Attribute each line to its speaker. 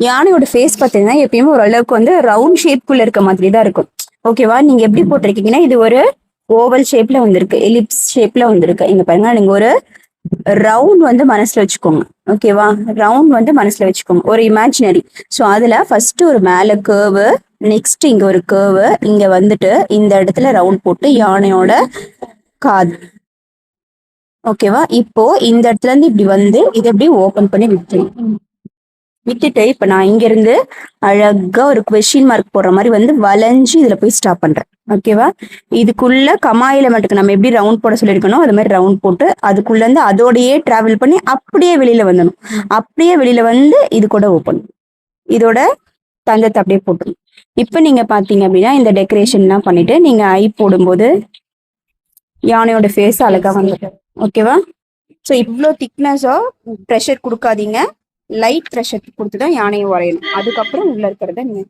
Speaker 1: யானையோட ஃபேஸ் பார்த்தீங்கன்னா எப்பயுமே ஓரளவுக்கு வந்து ரவுண்ட் ஷேப்குள்ள இருக்க மாதிரி தான் இருக்கும். ஓகேவா? நீங்க எப்படி போட்டிருக்கீங்கன்னா இது ஒரு ஓவல் ஷேப்ல வந்திருக்கு, எலிப்ஸ் ஷேப்ல வந்திருக்கு. இங்க பாருங்க, நீங்க ஒரு ரவுண்ட் வந்து மனசுல வச்சுக்கோங்க. ஓகேவா? ரவுண்ட் வந்து மனசுல வச்சுக்கோங்க, ஒரு இமேஜினரி. ஸோ அதுல ஃபர்ஸ்ட் ஒரு மேல கேர்வு, நெக்ஸ்ட் இங்க ஒரு கேர்வு, இங்க வந்துட்டு இந்த இடத்துல ரவுண்ட் போட்டு யானையோட காது. ஓகேவா? இப்போ இந்த இடத்துல இருந்து இப்படி வந்து இதை எப்படி ஓபன் பண்ணி விட்டுட்டு இப்ப நான் இங்க இருந்து அழகா ஒரு கொஸ்டின் மார்க் போடுற மாதிரி வந்து வளைஞ்சு இதுல போய் ஸ்டாப் பண்றேன். ஓகேவா? இதுக்குள்ள கமாயில மட்டும் நம்ம எப்படி ரவுண்ட் போட சொல்லியிருக்கணும் அது மாதிரி ரவுண்ட் போட்டு அதுக்குள்ள இருந்து அதோடயே டிராவல் பண்ணி அப்படியே வெளியில வந்துடணும். அப்படியே வெளியில வந்து இது கூட ஓப்பன், இதோட தந்தத்தை அப்படியே போட்டு. இப்ப நீங்க பாத்தீங்க அப்படின்னா இந்த டெக்கரேஷன் எல்லாம் பண்ணிட்டு நீங்க ஐ போடும்போது யானையோட ஃபேஸ் அழகா வந்துட்டு. ஓகேவா? ஸோ இவ்வளோ திக்னஸா ப்ரெஷர் கொடுக்காதீங்க, லைட் ப்ரெஷர் கொடுத்து தான் யானையை வரையணும். அதுக்கப்புறம் உள்ள இருக்கிறத நீங்க